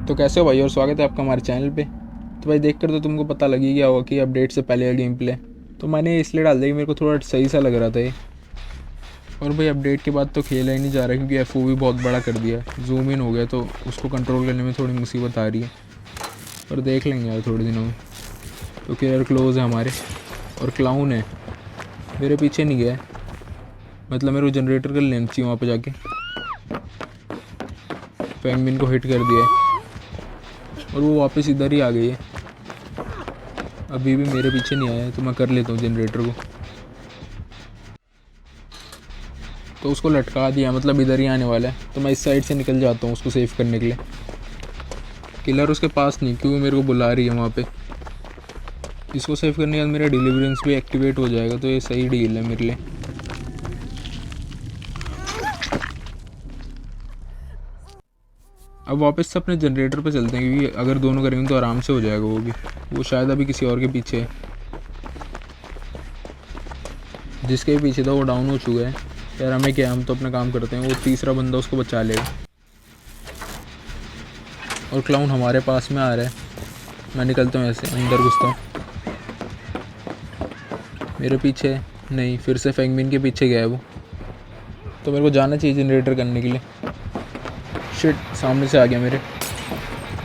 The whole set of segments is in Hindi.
तो कैसे हो भाई, और स्वागत है आपका हमारे चैनल पे। तो भाई देखकर तो तुमको पता लग ही गया होगा कि अपडेट से पहले का गेम प्ले। तो मैंने इसलिए डाल दिया कि मेरे को थोड़ा सही सा लग रहा था ये। और भाई अपडेट के बाद तो खेला ही नहीं जा रहा क्योंकि एफओ भी बहुत बड़ा कर दिया, जूम इन हो गया, तो उसको कंट्रोल करने में थोड़ी मुसीबत आ रही है। पर देख लेंगे यार थोड़े दिनों में। तो किलर क्लोज है हमारे, और क्लाउन है मेरे पीछे नहीं गया है। मतलब मेरे को जनरेटर कर लेना चाहिए वहाँ पर जाके। पेंगुइन को हिट कर दिया है और वो वापस इधर ही आ गई है। अभी भी मेरे पीछे नहीं आया है, तो मैं कर लेता हूँ जनरेटर को। तो उसको लटका दिया, मतलब इधर ही आने वाला है, तो मैं इस साइड से निकल जाता हूँ उसको सेव करने के लिए। किलर उसके पास नहीं, क्योंकि मेरे को बुला रही है वहाँ पे। इसको सेव करने के बाद मेरा डिलीवरेंस भी एक्टिवेट हो जाएगा, तो ये सही डील है मेरे लिए। अब वापस से अपने जनरेटर पे चलते हैं, क्योंकि अगर दोनों करेंगे तो आराम से हो जाएगा वो भी। वो शायद अभी किसी और के पीछे है, जिसके भी पीछे था वो डाउन हो चुका है। यार हमें क्या, हम तो अपना काम करते हैं, वो तीसरा बंदा उसको बचा लेगा। और क्लाउन हमारे पास में आ रहा है। मैं निकलता हूँ ऐसे, अंदर घुसता हूँ। मेरे पीछे नहीं, फिर से फेंगमिन के पीछे गया है वो। तो मेरे को जाना चाहिए जनरेटर करने के लिए। शिट, सामने से आ गया मेरे,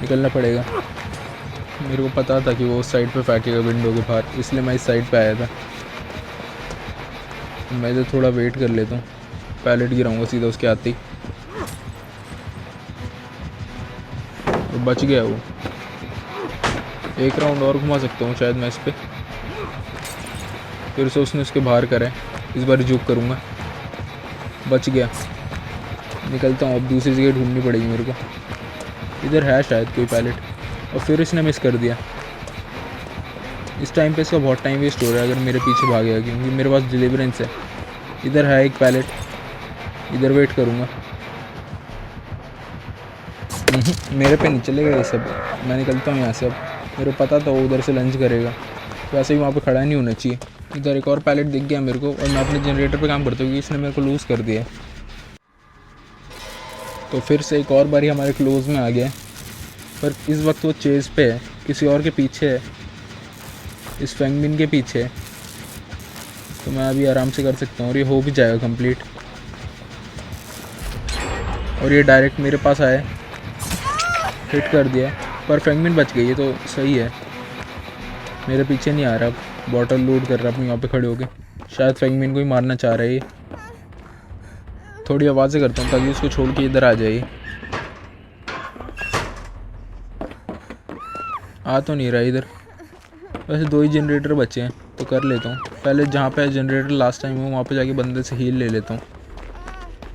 निकलना पड़ेगा। मेरे को पता था कि वो उस साइड पे फेंकेगा विंडो के बाहर, इसलिए मैं इस साइड पे आया था। मैं तो थोड़ा वेट कर लेता हूँ, पैलेट गिराऊंगा सीधा उसके आते ही। और बच गया वो। एक राउंड और घुमा सकता हूँ शायद मैं इस पर। फिर से उसने उसके बाहर करा है, इस बार जुक करूँगा। बच गया। निकलता हूँ, अब दूसरी जगह ढूंढनी पड़ेगी मेरे को। इधर है शायद कोई पैलेट, और फिर इसने मिस कर दिया। इस टाइम पे इसका बहुत टाइम वेस्ट हो रहा है अगर मेरे पीछे भागेगा, क्योंकि मेरे पास डिलीवरेंस है। इधर है एक पैलेट, इधर वेट करूँगा। मेरे पे नहीं चलेगा ये सब। मैं निकलता हूँ यहाँ से अब। मेरे को पता था वो उधर से लंच करेगा, वैसे ही वहाँ पे खड़ा नहीं होना चाहिए। इधर एक और पैलेट दिख गया मेरे को, और मैं अपने जनरेटर पे काम करता हूँ क्योंकि इसने मेरे को लूज़ कर दिया है। तो फिर से एक और बारी हमारे क्लोज में आ गया, पर इस वक्त वो चेज़ पे है, किसी और के पीछे है, इस फेंगमिन के पीछे है। तो मैं अभी आराम से कर सकता हूँ, और ये हो भी जाएगा कंप्लीट। और ये डायरेक्ट मेरे पास आया, हिट कर दिया, पर फेंगमिन बच गई है, तो सही है। मेरे पीछे नहीं आ रहा, अब बॉटल लोड कर रहा अपनी वहाँ पे खड़े होके। शायद फेंगमिन को ही मारना चाह रहा है ये। थोड़ी आवाज़ें करता हूँ ताकि उसको छोड़ के इधर आ जाए। आ तो नहीं रहा इधर। वैसे 2 ही जनरेटर बचे हैं, तो कर लेता हूँ। पहले जहाँ पे जनरेटर लास्ट टाइम हो वहाँ पे जाके बंदे से हील ले लेता हूँ।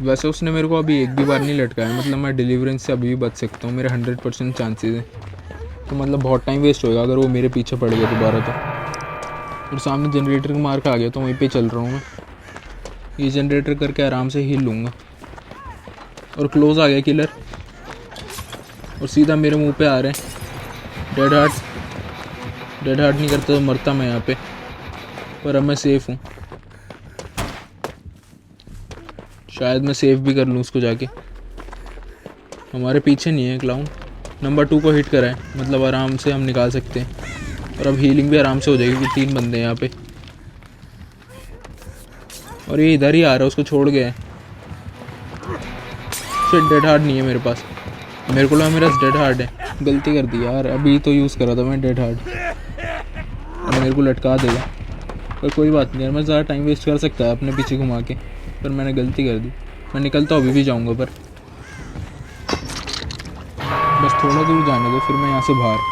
वैसे उसने मेरे को अभी एक भी बार नहीं लटकाया, मतलब मैं डिलीवरेंस से अभी भी बच सकता हूँ, मेरे 100% चांसेस हैं। तो मतलब बहुत टाइम वेस्ट होएगा अगर वो मेरे पीछे पड़ गया दोबारा तो। और सामने जनरेटर का मार्क आ गया, तो वहीं पे चल रहा हूँ मैं। ये जनरेटर करके आराम से हील लूँगा। और क्लोज आ गया किलर, और सीधा मेरे मुंह पे आ रहे हैं। डेड हार्ट नहीं करता तो मरता मैं यहाँ पे, पर अब मैं सेफ़ हूँ। शायद मैं सेव भी कर लूँ उसको जाके। हमारे पीछे नहीं है क्लाउन। नंबर 2 को हिट करा है, मतलब आराम से हम निकाल सकते हैं। और अब हीलिंग भी आराम से हो जाएगी क्योंकि 3 बंदे हैं यहाँ पे। और ये इधर ही आ रहा है, उसको छोड़ गया है। फिर डेड हार्ट नहीं है मेरे पास। मेरे को लगा मेरा डेड हार्ट है, गलती कर दी यार। अभी तो यूज़ करा था मैं डेड हार्ट, और मेरे को लटका देगा। पर कोई बात नहीं यार, मैं ज़्यादा टाइम वेस्ट कर सकता है अपने पीछे घुमा के, पर मैंने गलती कर दी। मैं निकलता अभी भी जाऊँगा, पर बस थोड़ा दूर जाने दो, फिर मैं यहाँ से बाहर।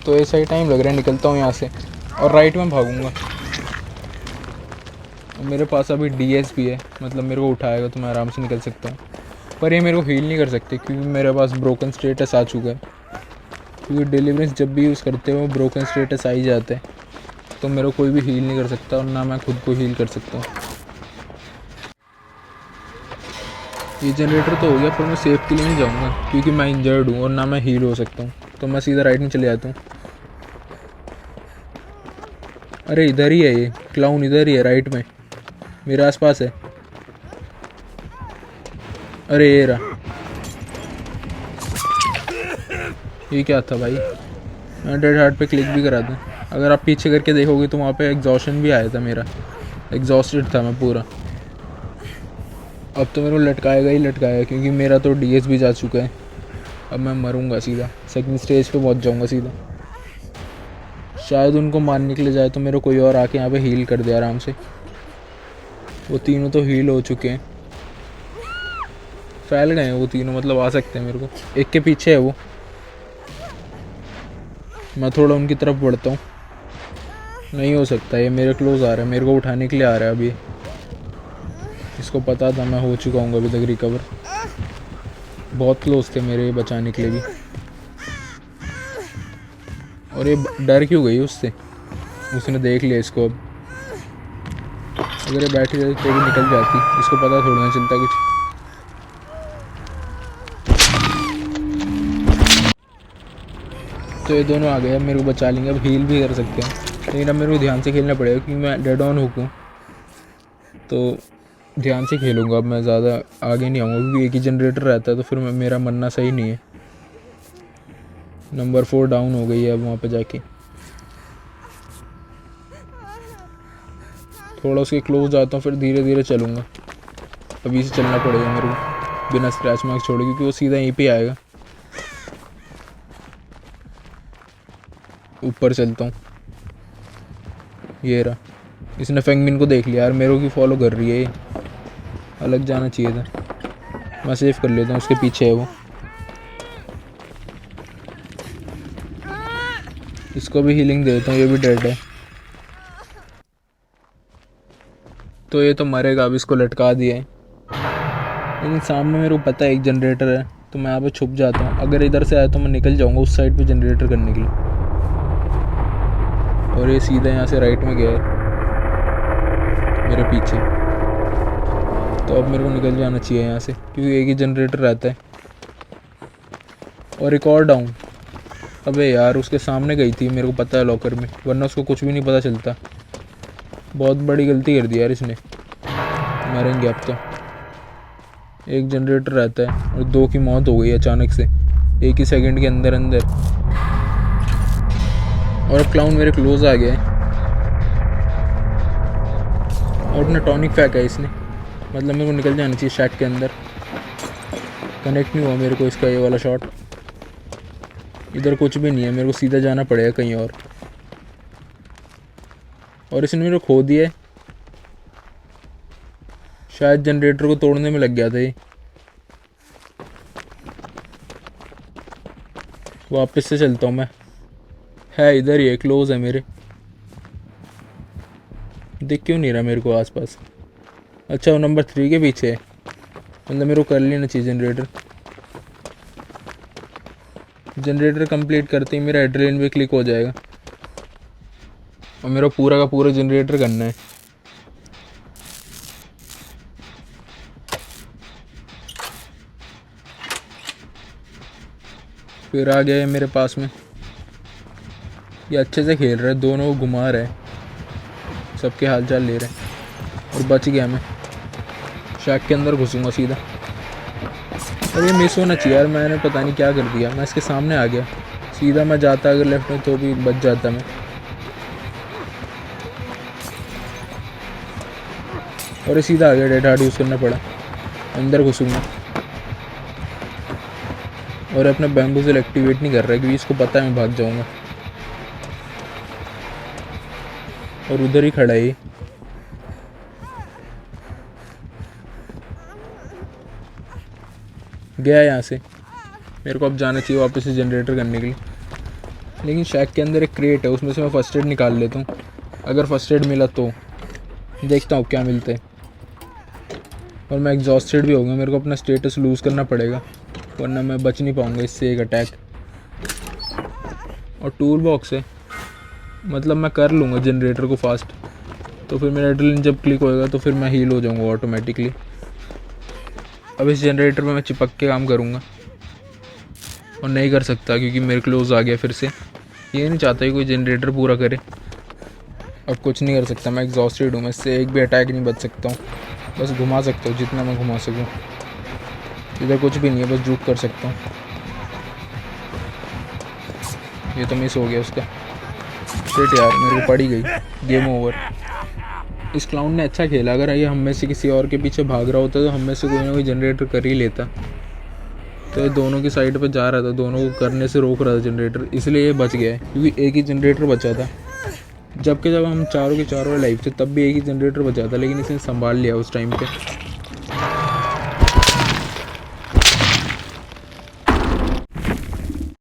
तो ऐसा ही टाइम लग रहा है, निकलता हूँ यहाँ से और राइट में भागूंगा। मेरे पास अभी डीएस भी है, मतलब मेरे को उठाएगा तो मैं आराम से निकल सकता हूँ। पर ये मेरे को हील नहीं कर सकते क्योंकि मेरे पास ब्रोकन स्टेटस आ चुका है। क्योंकि डिलीवरेंस जब भी यूज़ करते हो ब्रोकन स्टेटस आ ही जाता है, तो मेरे को कोई भी हील नहीं कर सकता, और ना मैं खुद को हील कर सकता हूँ। ये जनरेटर तो हो गया, पर मैं सेफ के लिए नहीं जाऊँगा क्योंकि मैं इंजर्ड हूँ और ना मैं हील हो सकता हूँ। तो मैं सीधा राइट में चले जाता हूँ। अरे इधर ही है ये क्लाउन, इधर ही है राइट में। मेरे आसपास है। अरे ये रहा। ये क्या था भाई? मैं डेड हार्ट पे क्लिक भी करा दूँ। अगर आप पीछे करके देखोगे तो वहाँ पे एग्जॉशन भी आया था मेरा। एग्जॉस्टेड था मैं पूरा। अब तो मेरे को लटकाएगा ही लटकाएगा, क्योंकि मेरा तो डीएस भी जा चुका है। अब मैं मरूंगा सीधा, सेकंड स्टेज पे पहुँच जाऊंगा सीधा। शायद उनको मारने के लिए जाए तो मेरे कोई और आके यहाँ पे हील कर दे आराम से। वो तीनों तो हील हो चुके हैं, फैल गए हैं वो तीनों, मतलब आ सकते हैं मेरे को। एक के पीछे है वो। मैं थोड़ा उनकी तरफ बढ़ता हूँ। नहीं हो सकता, ये मेरे क्लोज आ रहा है, मेरे को उठाने के लिए आ रहा है अभी। इसको पता था मैं हो चुका हूँ अभी तक रिकवर। बहुत क्लोज थे मेरे बचाने के लिए भी। और ये डर क्यों गई उससे? उसने देख लिया इसको। अब अगर ये बैठी रहती तो भी निकल जाती, इसको पता थोड़ा ना चलता कुछ। तो ये दोनों आ गए, अब मेरे को बचा लेंगे। अब हील भी कर सकते हैं, लेकिन अब मेरे को ध्यान से खेलना पड़ेगा क्योंकि मैं डेड ऑन हूँ। तो ध्यान से खेलूँगा अब मैं, ज़्यादा आगे नहीं आऊँगा क्योंकि एक ही जनरेटर रहता है तो फिर मेरा मरना सही नहीं है। नंबर 4 डाउन हो गई है अब वहाँ पे जाके। थोड़ा उसके क्लोज आता हूँ, फिर धीरे धीरे चलूँगा। अभी से चलना पड़ेगा मेरे को बिना स्क्रैच मार्क छोड़े, क्योंकि वो सीधा यहीं पे आएगा। ऊपर चलता हूँ। ये रहा। इसने फेंगमिन को देख लिया यार, मेरे को फॉलो कर रही है ये। अलग जाना चाहिए था। मैं सेव कर लेता हूँ, उसके पीछे है वो। इसको भी हीलिंग दे देता हूँ, ये भी डेड है। तो ये तो मरेगा, अब इसको लटका दिया है। लेकिन सामने मेरे को पता है एक जनरेटर है, तो मैं यहाँ पे छुप जाता हूँ। अगर इधर से आया तो मैं निकल जाऊँगा उस साइड पे जनरेटर करने के लिए। और ये सीधा यहाँ से राइट में गया है मेरे पीछे। तो अब मेरे को निकल जाना चाहिए यहाँ से, क्योंकि एक ही जनरेटर रहता है। और एक और डाउन। अबे यार उसके सामने गई थी, मेरे को पता है लॉकर में, वरना उसको कुछ भी नहीं पता चलता। बहुत बड़ी गलती कर दी यार इसने। मरेंगे अब तो। एक जनरेटर रहता है और 2 की मौत हो गई अचानक से, एक ही सेकंड के अंदर अंदर। और अब क्लाउन मेरे क्लोज आ गया है और अपना टॉनिक फेंका है इसने। मतलब मेरे को निकल जाना चाहिए शैक के अंदर। कनेक्ट नहीं हुआ मेरे को इसका ये वाला शॉट। इधर कुछ भी नहीं है, मेरे को सीधा जाना पड़ेगा कहीं और इसने मेरे को खो दिया है। शायद जनरेटर को तोड़ने में लग गया था ये। वापस से चलता हूँ मैं। है इधर ही है, क्लोज है मेरे। दिख क्यों नहीं रहा मेरे को आसपास? अच्छा वो नंबर 3 के पीछे है, मतलब मेरे को कर लेना चाहिए जनरेटर। जनरेटर कंप्लीट करते ही मेरा एड्रेनलिन भी क्लिक हो जाएगा और मेरा पूरा का पूरा जनरेटर करना है। फिर आ गया है मेरे पास में। ये अच्छे से खेल रहा है, दोनों को घुमा रहा है, सबके हालचाल ले रहे हैं। और बच गया मैं। शैक के अंदर घुसूंगा सीधा। और ये मिस होना चाहिए यार, मैंने पता नहीं क्या कर दिया। मैं इसके सामने आ गया, सीधा मैं जाता अगर लेफ्ट में तो भी बच जाता मैं। और ये सीधा आ गया, डेड हार्ट यूज़ करना पड़ा। अंदर घुसूंगा और अपना बैम्बूज़ल एक्टिवेट नहीं कर रहा है क्योंकि इसको पता है मैं भाग जाऊंगा। और उधर ही खड़ा है ये। गया यहाँ से। मेरे को अब जाना चाहिए वापस से जनरेटर करने के लिए। लेकिन शैक के अंदर एक क्रेट है, उसमें से मैं फ़र्स्ट एड निकाल लेता हूँ। अगर फ़र्स्ट एड मिला तो देखता हूँ क्या मिलता है। और मैं एग्जॉस्टेड भी हो गया, मेरे को अपना स्टेटस लूज़ करना पड़ेगा, वरना मैं बच नहीं पाऊँगा इससे एक अटैक। और टूल बॉक्स है, मतलब मैं कर लूँगा जनरेटर को फास्ट। तो फिर मेरा एड्रेनलिन जब क्लिक होएगा तो फिर मैं हील हो जाऊँगा ऑटोमेटिकली। अब इस जनरेटर में मैं चिपक के काम करूँगा और नहीं कर सकता क्योंकि मेरे क्लोज आ गया फिर से। ये नहीं चाहता कि कोई जनरेटर पूरा करे। अब कुछ नहीं कर सकता, मैं एग्जॉस्टेड हूँ, मैं इससे एक भी अटैक नहीं बच सकता हूँ, बस घुमा सकता हूँ जितना मैं घुमा सकूँ। इधर कुछ भी नहीं है, बस जुक कर सकता हूँ। ये तो मिस हो गया उसका। शिट यार, मेरे को पड़ ही गई, गेम ओवर। इस क्लाउन ने अच्छा खेला, अगर ये हम में से किसी और के पीछे भाग रहा होता तो हम में से कोई ना कोई जनरेटर कर ही लेता। तो ये दोनों की साइड पे जा रहा था, दोनों को करने से रोक रहा था जनरेटर, इसलिए ये बच गया है, क्योंकि एक ही जनरेटर बचा था। जबकि जब हम चारों के चारों लाइफ थे तब भी एक ही जनरेटर बचा था, लेकिन इसने संभाल लिया उस टाइम पे।